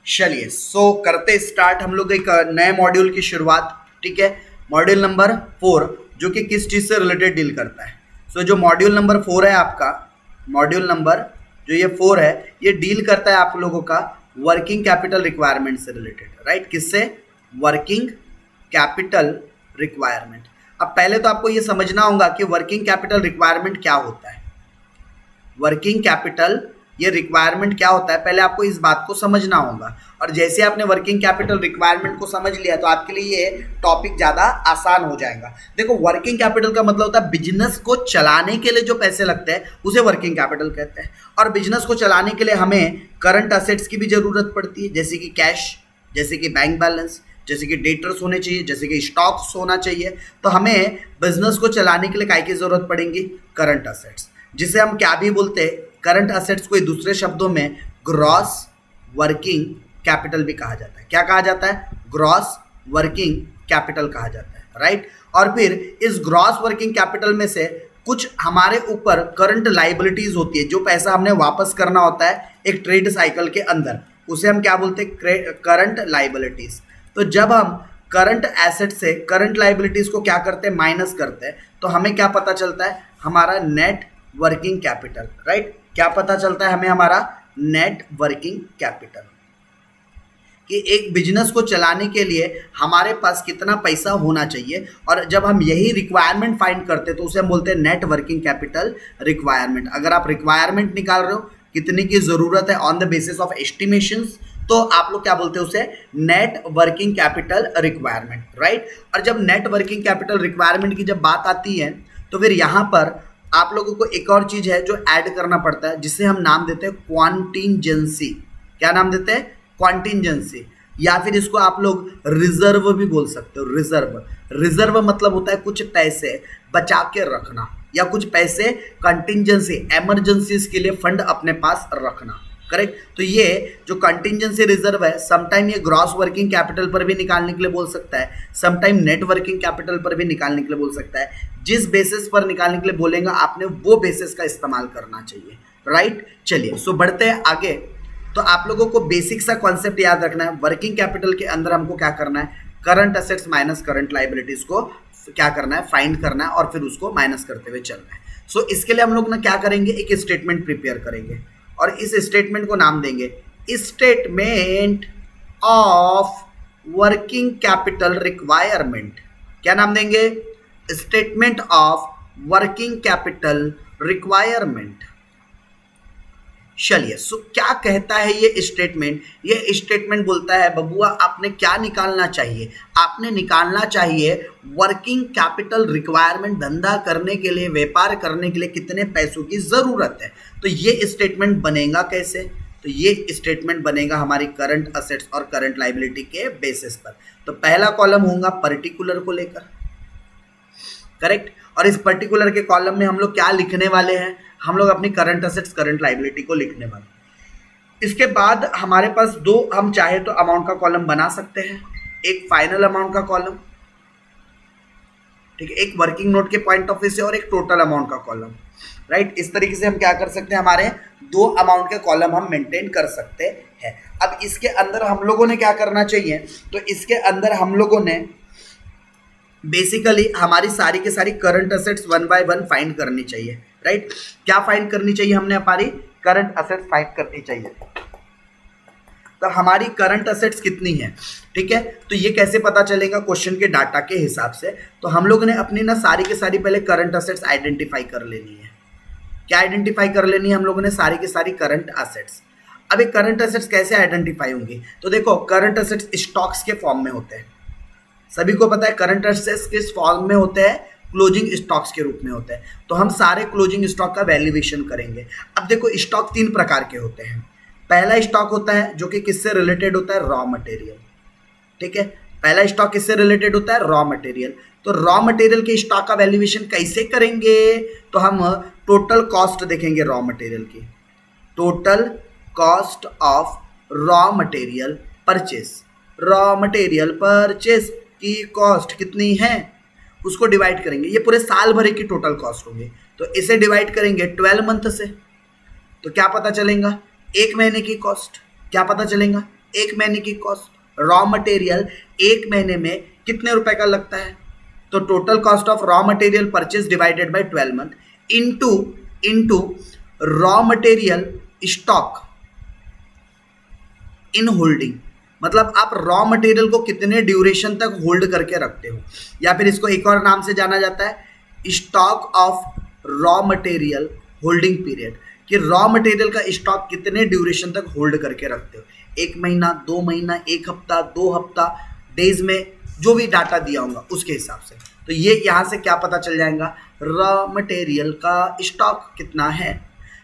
चलिए करते स्टार्ट हम लोग एक नए मॉड्यूल की शुरुआत। ठीक है, मॉड्यूल नंबर 4 जो कि किस चीज़ से रिलेटेड डील करता है। जो मॉड्यूल नंबर 4 है आपका, मॉड्यूल नंबर जो ये 4 है ये डील करता है आप लोगों का वर्किंग कैपिटल रिक्वायरमेंट से रिलेटेड। राइट, किससे? Working capital requirement. अब पहले तो आपको ये समझना होगा कि वर्किंग कैपिटल रिक्वायरमेंट क्या होता है। वर्किंग कैपिटल ये रिक्वायरमेंट क्या होता है, पहले आपको इस बात को समझना होगा। और जैसे आपने वर्किंग कैपिटल रिक्वायरमेंट को समझ लिया तो आपके लिए ये टॉपिक ज़्यादा आसान हो जाएगा। देखो, वर्किंग कैपिटल का मतलब होता है बिजनेस को चलाने के लिए जो पैसे लगते हैं उसे वर्किंग कैपिटल कहते हैं। और बिजनेस को चलाने के लिए हमें करंट असेट्स की भी ज़रूरत पड़ती है, जैसे कि कैश, जैसे कि बैंक बैलेंस, जैसे कि डेटर्स होने चाहिए, जैसे कि स्टॉक्स होना चाहिए। तो हमें बिजनेस को चलाने के लिए काय की ज़रूरत पड़ेगी? करंट असेट्स, जिसे हम क्या भी बोलते हैं, करंट असेट्स को दूसरे शब्दों में ग्रॉस वर्किंग कैपिटल भी कहा जाता है। क्या कहा जाता है? ग्रॉस वर्किंग कैपिटल कहा जाता है। राइट, और फिर इस ग्रॉस वर्किंग कैपिटल में से कुछ हमारे ऊपर करंट लाइबिलिटीज होती है, जो पैसा हमने वापस करना होता है एक ट्रेड साइकिल के अंदर, उसे हम क्या बोलते हैं? Current liabilities. तो जब हम करंट एसेट से करंट लाइबिलिटीज को क्या करते हैं? माइनस करते हैं, तो हमें क्या पता चलता है? हमारा नेट वर्किंग कैपिटल। राइट, क्या पता चलता है हमें? हमारा नेट वर्किंग कैपिटल, कि एक बिजनेस को चलाने के लिए हमारे पास कितना पैसा होना चाहिए। और जब हम यही रिक्वायरमेंट फाइंड करते हैं तो उसे हम बोलते हैं नेट वर्किंग कैपिटल रिक्वायरमेंट। अगर आप रिक्वायरमेंट निकाल रहे हो कितने की ज़रूरत है on the basis of estimations, तो आप लोग क्या बोलते हैं उसे? Net working capital requirement. Right, और जब नेट वर्किंग कैपिटल रिक्वायरमेंट की जब बात आती है तो फिर यहाँ पर आप लोगों को एक और चीज़ है जो ऐड करना पड़ता है, जिसे हम नाम देते हैं क्वांटिजेंसी। क्या नाम देते हैं? क्वांटिजेंसी, या फिर इसको आप लोग रिजर्व भी बोल सकते हो। रिजर्व मतलब होता है कुछ पैसे बचा के रखना, या कुछ पैसे कंटिजेंसी, इमरजेंसीज के लिए फंड अपने पास रखना। करेक्ट, तो ये जो कंटिजेंसी रिजर्व है, समटाइम ये ग्रॉस वर्किंग कैपिटल पर भी निकालने के लिए बोल सकता है, समटाइम नेट वर्किंग कैपिटल पर भी निकालने के लिए बोल सकता है। जिस बेसिस पर निकालने के लिए बोलेगा आपने वो बेसिस का इस्तेमाल करना चाहिए। राइट, चलिए बढ़ते हैं आगे। तो आप लोगों को बेसिक सा कॉन्सेप्ट याद रखना है। वर्किंग कैपिटल के अंदर हमको क्या करना है? Current assets minus current liabilities को क्या करना है? फाइंड करना है, और फिर उसको माइनस करते हुए चलना है। इसके लिए हम लोग ना क्या करेंगे? एक स्टेटमेंट प्रिपेयर करेंगे, और इस स्टेटमेंट को नाम देंगे statement of working capital requirement. क्या नाम देंगे? Statement of working capital requirement. चलिए, क्या कहता है ये स्टेटमेंट? ये स्टेटमेंट बोलता है बबुआ आपने क्या निकालना चाहिए? आपने निकालना चाहिए वर्किंग कैपिटल रिक्वायरमेंट। धंधा करने के लिए, व्यापार करने के लिए कितने पैसों की ज़रूरत है। तो ये स्टेटमेंट बनेगा कैसे? तो ये स्टेटमेंट बनेगा हमारी करंट असेट्स और करंट लाइबिलिटी के बेसिस पर। तो पहला कॉलम होगा पर्टिकुलर को लेकर। करेक्ट, और इस पर्टिकुलर के कॉलम में हम लोग क्या लिखने वाले हैं? हम लोग अपनी करंट असेट्स करंट लाइबिलिटी को लिखने वाले। इसके बाद हमारे पास दो, हम चाहे तो अमाउंट का कॉलम बना सकते हैं, एक फाइनल अमाउंट का कॉलम, ठीक है, एक वर्किंग नोट के पॉइंट ऑफ व्यू से, और एक टोटल अमाउंट का कॉलम। राइट, इस तरीके से हम क्या कर सकते हैं? हमारे दो अमाउंट के कॉलम हम मेंटेन कर सकते हैं। अब इसके अंदर हम लोगों ने क्या करना चाहिए? तो इसके अंदर हम लोगों ने बेसिकली हमारी सारी की सारी current assets one by one find करनी चाहिए। राइट, क्या फाइंड करनी चाहिए? हमने हमारी करंट असेट्स फाइंड करनी चाहिए। तो हमारी करंट असेट्स कितनी है? ठीक है, तो ये कैसे पता चलेगा? क्वेश्चन के डाटा के हिसाब से। तो हम लोग ने अपनी ना सारी के सारी पहले करंट असेट्स आइडेंटिफाई कर लेनी है। क्या आइडेंटिफाई कर लेनी है हम लोगों ने? सारी की सारी करंट असेट्स। अब ये करंट असेट्स कैसे आइडेंटिफाई होंगी? तो देखो, करंट असेट्स स्टॉक्स के फॉर्म में होते हैं। सभी को पता है करंट असेट्स किस फॉर्म में होते हैं? क्लोजिंग स्टॉक्स के रूप में होते हैं। तो हम सारे क्लोजिंग स्टॉक का वैल्यूएशन करेंगे। अब देखो, स्टॉक तीन प्रकार के होते हैं। पहला स्टॉक होता है जो कि किससे रिलेटेड होता है? Raw material. ठीक है, पहला स्टॉक किससे रिलेटेड होता है? Raw material. तो रॉ मटेरियल के स्टॉक का वैल्यूएशन कैसे करेंगे? तो हम टोटल कॉस्ट देखेंगे रॉ मटेरियल की। Total cost of raw material purchase. Raw material purchase की कॉस्ट कितनी है उसको डिवाइड करेंगे। ये पूरे साल भर की टोटल कॉस्ट होंगी, तो इसे डिवाइड करेंगे 12 मंथ से। तो क्या पता चलेगा? एक महीने की कॉस्ट। क्या पता चलेगा? एक महीने की कॉस्ट, रॉ मटेरियल एक महीने में कितने रुपए का लगता है, तो total cost of raw material purchase divided by 12 month into raw material stock in holding, मतलब आप रॉ मटेरियल को कितने ड्यूरेशन तक होल्ड करके रखते हो, या फिर इसको एक और नाम से जाना जाता है stock of raw material holding period, कि रॉ मटेरियल का स्टॉक कितने ड्यूरेशन तक होल्ड करके रखते हो, एक महीना, 2 महीना, एक हफ्ता, 2 हफ्ता, डेज में जो भी डाटा दिया होगा उसके हिसाब से। तो ये यहाँ से क्या पता चल जाएगा, रॉ मटेरियल का स्टॉक कितना है।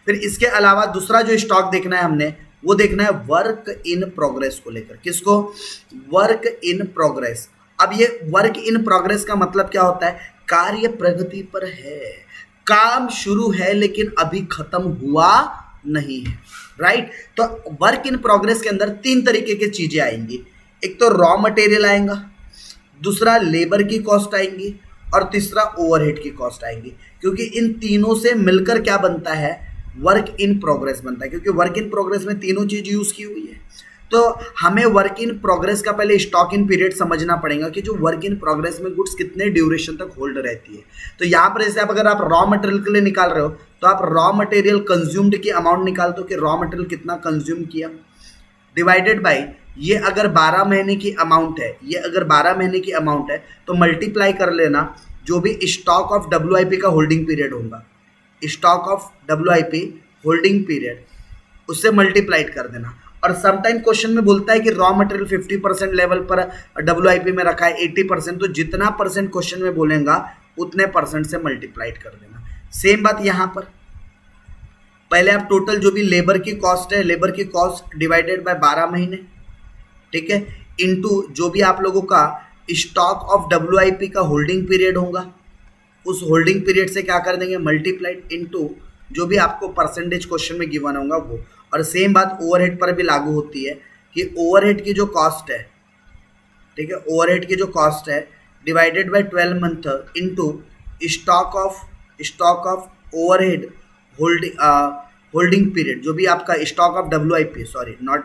फिर इसके अलावा दूसरा जो स्टॉक देखना है हमने, वो देखना है वर्क इन प्रोग्रेस को लेकर। किसको, वर्क इन प्रोग्रेस। अब ये वर्क इन प्रोग्रेस का मतलब क्या होता है, कार्य प्रगति पर है, काम शुरू है लेकिन अभी खत्म हुआ नहीं है, राइट। तो वर्क इन प्रोग्रेस के अंदर 3 तरीके की चीजें आएंगी, एक तो रॉ मटेरियल आएगा, दूसरा लेबर की कॉस्ट आएंगी, और तीसरा ओवरहेड की कॉस्ट आएंगी, क्योंकि इन तीनों से मिलकर क्या बनता है, वर्क इन प्रोग्रेस बनता है, क्योंकि वर्क इन प्रोग्रेस में तीनों चीज यूज की हुई है। तो हमें वर्क इन प्रोग्रेस का पहले स्टॉक इन पीरियड समझना पड़ेगा कि जो वर्क इन प्रोग्रेस में गुड्स कितने ड्यूरेशन तक होल्ड रहती है। तो यहाँ पर जैसे अगर आप रॉ मटेरियल के लिए निकाल रहे हो, तो आप रॉ मटेरियल कंज्यूम्ड की अमाउंट निकाल दो कि रॉ मटेरियल कितना कंज्यूम किया, डिवाइडेड बाई ये अगर 12 महीने की अमाउंट है, ये अगर 12 महीने की अमाउंट है तो मल्टीप्लाई कर लेना जो भी स्टॉक ऑफ WIP का होल्डिंग पीरियड होगा, stock of WIP holding period, उससे मल्टीप्लाइड कर देना। और समटाइम क्वेश्चन में बोलता है कि रॉ मटेरियल 50% लेवल पर WIP में रखा है, 80%, तो जितना परसेंट क्वेश्चन में बोलेगा उतने परसेंट से मल्टीप्लाइड कर देना। सेम बात यहाँ पर, पहले आप टोटल जो भी लेबर की कॉस्ट है, लेबर की कॉस्ट डिवाइडेड बाय 12 महीने, ठीक है, इनटू जो भी आप लोगों का स्टॉक ऑफ WIP का होल्डिंग पीरियड होगा, उस होल्डिंग पीरियड से क्या कर देंगे, मल्टीप्लाइड इनटू जो भी आपको परसेंटेज क्वेश्चन में गिवन होगा वो। और सेम बात ओवरहेड पर भी लागू होती है कि ओवरहेड की जो कॉस्ट है, ठीक है, ओवरहेड की जो कॉस्ट है divided by 12 month into stock of overhead holding period, जो भी आपका stock of WIP, sorry not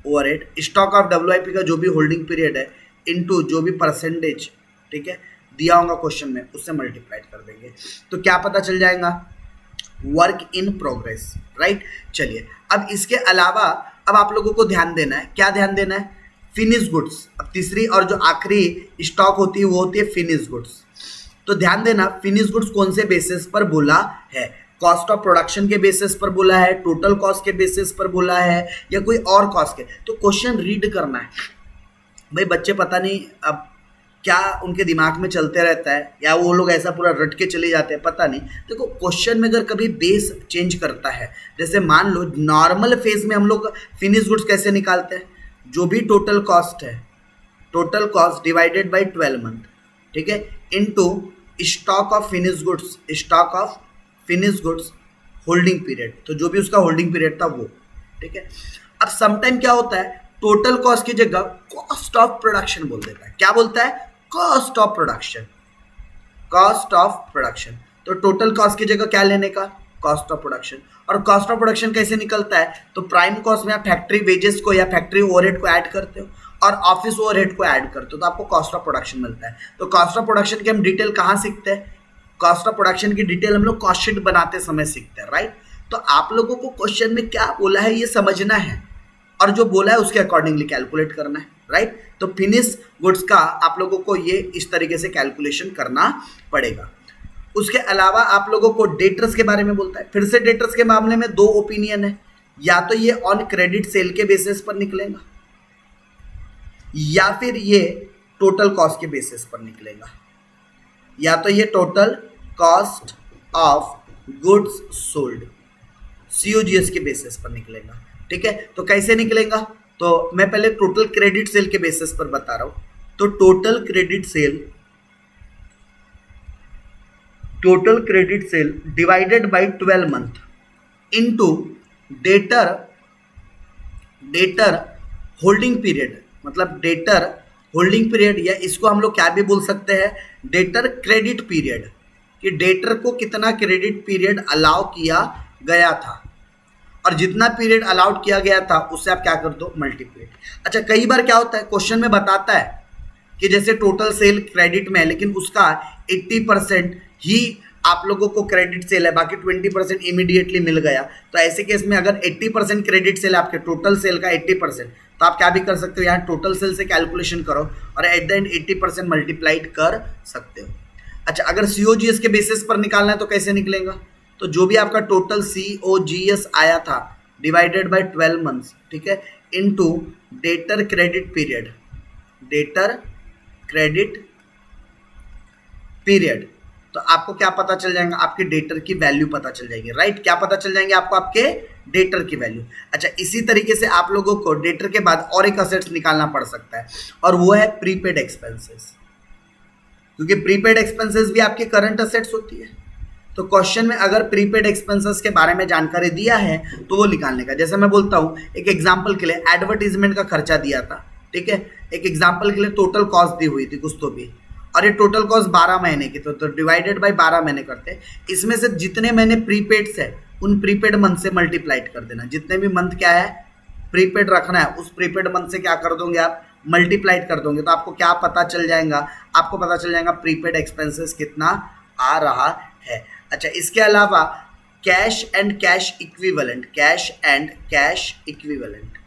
overhead, stock of WIP का जो भी होल्डिंग पीरियड है इनटू जो भी परसेंटेज, ठीक है, दिया होगा क्वेश्चन में, उससे मल्टीप्लाइड कर देंगे। तो क्या पता चल जाएगा, वर्क इन प्रोग्रेस, राइट। चलिए अब इसके अलावा अब आप लोगों को ध्यान देना है, क्या ध्यान देना है, फिनिश गुड्स। अब तीसरी और जो आखिरी स्टॉक होती है वो होती है फिनिश गुड्स। तो ध्यान देना, फिनिश गुड्स कौन से बेसिस पर बोला है, कॉस्ट ऑफ प्रोडक्शन के बेसिस पर बोला है, टोटल कॉस्ट के बेसिस पर बोला है, या कोई और कॉस्ट के। तो क्वेश्चन रीड करना है भाई, बच्चे पता नहीं अब क्या उनके दिमाग में चलते रहता है, या वो लोग ऐसा पूरा रट के चले जाते हैं, पता नहीं। देखो क्वेश्चन में अगर कभी बेस चेंज करता है, जैसे मान लो नॉर्मल फेज में हम लोग फिनिश गुड्स कैसे निकालते हैं, जो भी टोटल कॉस्ट है, total cost divided by 12 month, ठीक है, into stock of finish goods, stock of finish goods holding period, तो जो भी उसका होल्डिंग पीरियड था वो, ठीक है। अब समटाइम क्या होता है, टोटल कॉस्ट की जगह कॉस्ट ऑफ प्रोडक्शन बोल देता है, क्या बोलता है, cost of production, cost of production. तो टोटल कॉस्ट की जगह क्या लेने का, कॉस्ट ऑफ प्रोडक्शन। और कॉस्ट ऑफ प्रोडक्शन कैसे निकलता है, तो प्राइम कॉस्ट में आप फैक्ट्री वेजेस को या फैक्ट्री ओवरहेड को ऐड करते हो और ऑफिस ओवरहेड को ऐड करते हो, तो आपको कॉस्ट ऑफ प्रोडक्शन मिलता है। तो कॉस्ट ऑफ प्रोडक्शन की हम डिटेल कहाँ सीखते हैं, कॉस्ट ऑफ प्रोडक्शन की डिटेल हम लोग कॉस्ट शीट बनाते समय सीखते हैं, राइट। तो आप लोगों को क्वेश्चन में क्या बोला है ये समझना है, और जो बोला है उसके अकॉर्डिंगली कैलकुलेट करना है, राइट। तो फिनिश गुड्स का आप लोगों को ये इस तरीके से कैलकुलेशन करना पड़ेगा। उसके अलावा आप लोगों को डेटर्स के बारे में बोलता है। फिर से डेटर्स के मामले में 2 ओपिनियन है, या तो ये ऑन क्रेडिट सेल के बेसिस पर निकलेगा, या फिर ये टोटल कॉस्ट के बेसिस पर निकलेगा, या तो ये total cost of goods sold COGS के बेसिस पर निकलेगा, ठीक है। तो कैसे निकलेगा, तो मैं पहले टोटल क्रेडिट सेल के बेसिस पर बता रहा हूं। तो total credit sale divided by 12 month into debtor holding period, मतलब डेटर होल्डिंग पीरियड, या इसको हम लोग क्या भी बोल सकते हैं, डेटर क्रेडिट पीरियड, कि डेटर को कितना क्रेडिट पीरियड अलाउ किया गया था। और जितना पीरियड अलाउड किया गया था उससे आप क्या कर दो, मल्टीप्लाई। अच्छा, कई बार क्या होता है, क्वेश्चन में बताता है कि जैसे टोटल सेल क्रेडिट में है, लेकिन उसका 80% ही आप लोगों को क्रेडिट सेल है, बाकी 20% इमीडिएटली मिल गया। तो ऐसे केस में अगर 80% क्रेडिट सेल है आपके टोटल सेल का 80%, तो आप क्या भी कर सकते हो, यहाँ टोटल सेल से कैलकुलेशन करो और एट द एंड 80% मल्टीप्लाइड कर सकते हो। अच्छा, अगर COGS के बेसिस पर निकालना है तो कैसे निकलेगा, तो जो भी आपका टोटल COGS आया था डिवाइडेड बाय 12 मंथ्स, ठीक है, into debtor credit period, debtor credit period, तो आपको क्या पता चल जाएगा, आपके डेटर की वैल्यू पता चल जाएगी, राइट। क्या पता चल जाएंगे आपको, आपके डेटर की वैल्यू। अच्छा, इसी तरीके से आप लोगों को डेटर के बाद और एक असेट्स निकालना पड़ सकता है, और वो है प्रीपेड एक्सपेंसेस, क्योंकि प्रीपेड एक्सपेंसेस भी आपके करंट असेट्स होती है। तो क्वेश्चन में अगर प्रीपेड एक्सपेंसेस के बारे में जानकारी दिया है तो वो निकालने का, जैसे मैं बोलता हूँ एक एग्जांपल के लिए एडवर्टीजमेंट का खर्चा दिया था, ठीक है, एक एग्जांपल के लिए टोटल कॉस्ट दी हुई थी कुछ तो भी, और ये टोटल कॉस्ट 12 महीने की, तो डिवाइडेड बाय 12 महीने करते हैं। इसमें से जितने महीने प्रीपेड्स है उन प्रीपेड मंथ से मल्टीप्लाइड कर देना, जितने भी मंथ क्या है प्रीपेड रखना है उस प्रीपेड मंथ से क्या कर दोगे आप, मल्टीप्लाइड कर दोगे, तो आपको क्या पता चल जाएगा, आपको पता चल जाएगा प्रीपेड एक्सपेंसेस कितना आ रहा है। अच्छा, इसके अलावा cash and cash equivalent, cash and cash equivalent,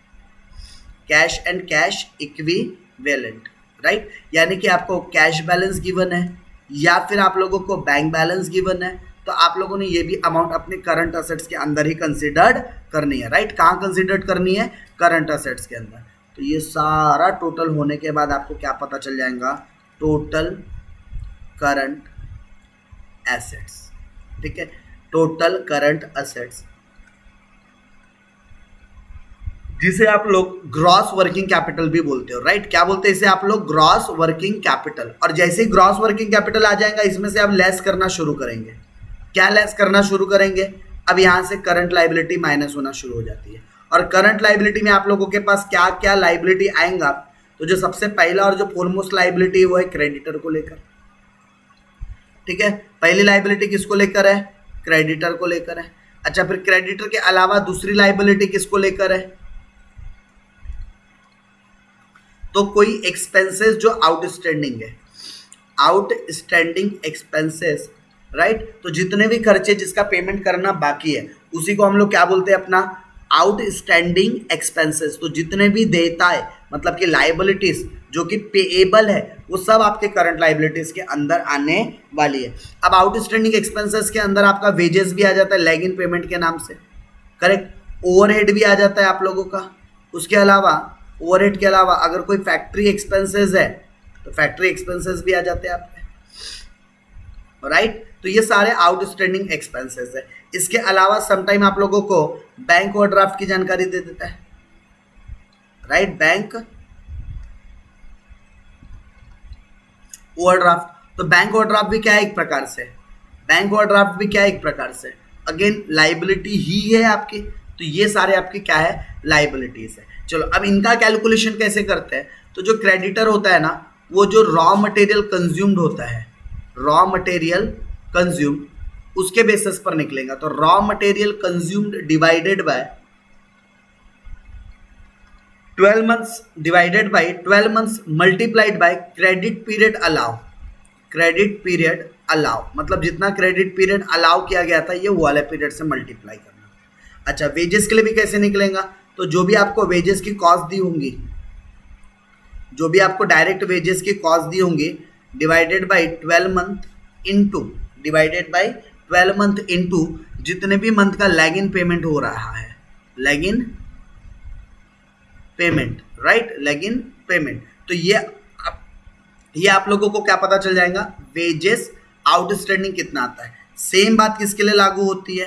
cash and cash equivalent, right, यानी कि आपको कैश बैलेंस गिवन है या फिर आप लोगों को बैंक बैलेंस गिवन है, तो आप लोगों ने ये भी अमाउंट अपने करंट असेट्स के अंदर ही कंसिडर्ड करनी है, राइट। कहाँ कंसिडर्ड करनी है, करंट असेट्स के अंदर। तो ये सारा टोटल होने के बाद आपको क्या पता चल जाएगा, टोटल करंट एसेट्स, ठीक है, टोटल करंट असेट्स, जिसे आप लोग ग्रॉस वर्किंग कैपिटल भी बोलते हो, राइट। क्या बोलते हैं इसे आप लोग, ग्रॉस वर्किंग कैपिटल। और जैसे ही ग्रॉस वर्किंग कैपिटल आ जाएगा इसमें से आप लेस करना शुरू करेंगे। क्या लेस करना शुरू करेंगे, अब यहाँ से करंट लाइबिलिटी माइनस होना शुरू हो जाती है, और करंट लाइबिलिटी में आप लोगों के पास क्या क्या लाइबिलिटी आएगा, तो जो सबसे पहला और जो फोरमोस्ट लाइबिलिटी है वो है क्रेडिटर को लेकर, ठीक है। पहली लाइबिलिटी किसको लेकर है, क्रेडिटर को लेकर है। अच्छा, फिर क्रेडिटर के अलावा दूसरी लाइबिलिटी किसको लेकर है, तो कोई एक्सपेंसेस जो आउटस्टैंडिंग है, आउटस्टैंडिंग एक्सपेंसेस, राइट। तो जितने भी खर्चे जिसका पेमेंट करना बाकी है उसी को हम लोग क्या बोलते हैं, अपना आउटस्टैंडिंग एक्सपेंसेस। तो जितने भी देयताएं मतलब कि लाइबिलिटीज जो कि पेएबल है वो सब आपके करंट लाइबिलिटीज के अंदर आने वाली है। अब आउटस्टैंडिंग एक्सपेंसेस के अंदर आपका वेजेस भी आ जाता है लैग इन पेमेंट के नाम से, करेक्ट। ओवरहेड भी आ जाता है आप लोगों का। उसके अलावा ओवरहेड के अलावा अगर कोई फैक्ट्री एक्सपेंसेस है तो फैक्ट्री एक्सपेंसेस भी आ जाते हैं आपके, राइट। तो ये सारे आउटस्टैंडिंग एक्सपेंसेस है। इसके अलावा समटाइम आप लोगों को बैंक ओवरड्राफ्ट की जानकारी दे देता है, राइट, बैंक ओवरड्राफ्ट। तो बैंक ओवरड्राफ्ट भी क्या है, एक प्रकार से, बैंक ओवरड्राफ्ट भी क्या है, एक प्रकार से अगेन लाइबिलिटी ही है आपकी। तो ये सारे आपके क्या है, लाइबिलिटीज है। चलो अब इनका कैलकुलेशन कैसे करते हैं, तो जो क्रेडिटर होता है ना वो जो रॉ मटेरियल कंज्यूम्ड होता है, रॉ मटेरियल कंज्यूम, उसके बेसिस पर निकलेगा। तो raw material consumed divided by 12 months divided by 12 months multiplied by credit period allow, credit period allow मतलब जितना क्रेडिट पीरियड अलाउ किया गया था ये वो वाले पीरियड से मल्टीप्लाई करना। अच्छा, वेजेस के लिए भी कैसे निकलेगा, तो जो भी आपको वेजेस की कॉस्ट दी होंगी, जो भी आपको डायरेक्ट वेजेस की कॉस्ट दी होंगी divided by 12 month into, divided by 12 month into जितने भी मंथ का लैग इन पेमेंट हो रहा है, लैग इन पेमेंट, राइट, लैग इन पेमेंट। तो ये आप लोगों को क्या पता चल जाएगा, वेजेस आउटस्टैंडिंग कितना आता है। सेम बात किसके लिए लागू होती है,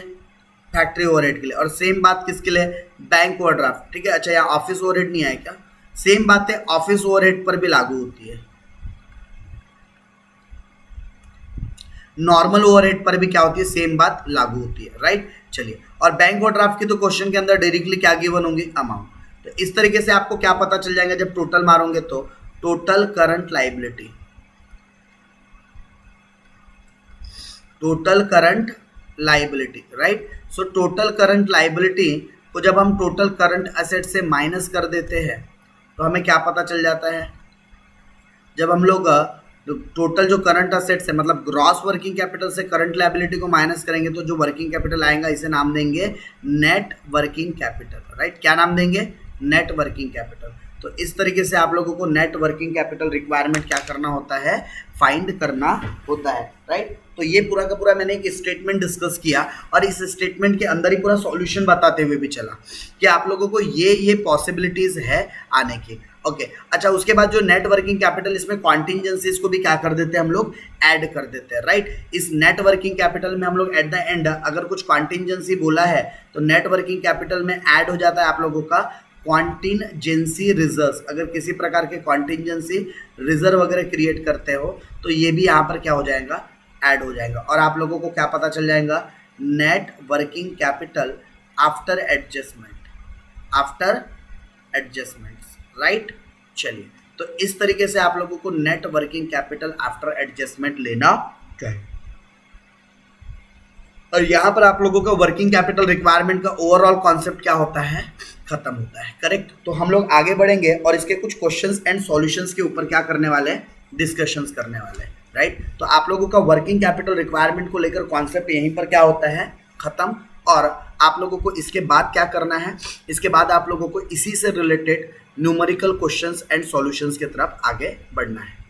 फैक्ट्री ओवरहेड के लिए, और सेम बात किसके लिए, बैंक ओवरड्राफ्ट, ठीक है। अच्छा, यहाँ ऑफिस ओवरहेड नहीं आया क्या, सेम बातें ऑफिस ओवरहेड पर भी लागू होती है, नॉर्मल ओवरहेड पर भी क्या होती है, सेम बात लागू होती है, राइट। चलिए, और बैंक ओवरड्राफ्ट की तो क्वेश्चन के अंदर डायरेक्टली क्या गिवन होंगी, अमाउंट। तो इस तरीके से आपको क्या पता चल जाएगा जब टोटल मारोगे, तो total current liability, total current liability, right. So total current liability को जब हम टोटल करंट एसेट से माइनस कर देते हैं तो हमें क्या पता चल जाता है, जब हम लोग टोटल जो करंट असेट्स है मतलब ग्रॉस वर्किंग कैपिटल से करंट लायबिलिटी को माइनस करेंगे तो जो वर्किंग कैपिटल आएगा इसे नाम देंगे नेट वर्किंग कैपिटल, राइट। क्या नाम देंगे, नेट वर्किंग कैपिटल। तो इस तरीके से आप लोगों को नेट वर्किंग कैपिटल रिक्वायरमेंट क्या करना होता है, फाइंड करना होता है, राइट। तो ये पूरा का पूरा मैंने एक स्टेटमेंट डिस्कस किया और इस स्टेटमेंट के अंदर ही पूरा सॉल्यूशन बताते हुए भी चला कि आप लोगों को ये पॉसिबिलिटीज है आने की। ओके अच्छा, उसके बाद जो नेट वर्किंग कैपिटल, इसमें कॉन्टिंजेंसीज को भी क्या कर देते हैं हम लोग, ऐड कर देते हैं, राइट। इस नेट वर्किंग कैपिटल में हम लोग एट द एंड अगर कुछ कॉन्टिंजेंसी बोला है तो नेट वर्किंग कैपिटल में ऐड हो जाता है आप लोगों का कॉन्टिंजेंसी रिजर्व्स। अगर किसी प्रकार के कॉन्टिंजेंसी रिजर्व वगैरह क्रिएट करते हो तो ये भी यहाँ पर क्या हो जाएगा, ऐड हो जाएगा। और आप लोगों को क्या पता चल जाएगा, net working capital after adjustment, after adjustments, right. चलिए, तो इस तरीके से आप लोगों को net working capital after adjustment लेना चाहिए। और यहां पर आप लोगों का वर्किंग कैपिटल रिक्वायरमेंट का ओवरऑल कॉन्सेप्ट क्या होता है, खत्म होता है, करेक्ट। तो हम लोग आगे बढ़ेंगे और इसके कुछ क्वेश्चंस एंड सॉल्यूशंस के ऊपर क्या करने वाले हैं, डिस्कशंस करने वाले हैं, राइट। तो आप लोगों का वर्किंग कैपिटल रिक्वायरमेंट को लेकर कॉन्सेप्ट यहीं पर क्या होता है, खत्म। और आप लोगों को इसके बाद क्या करना है, इसके बाद आप लोगों को इसी से related numerical questions and solutions की तरफ आगे बढ़ना है।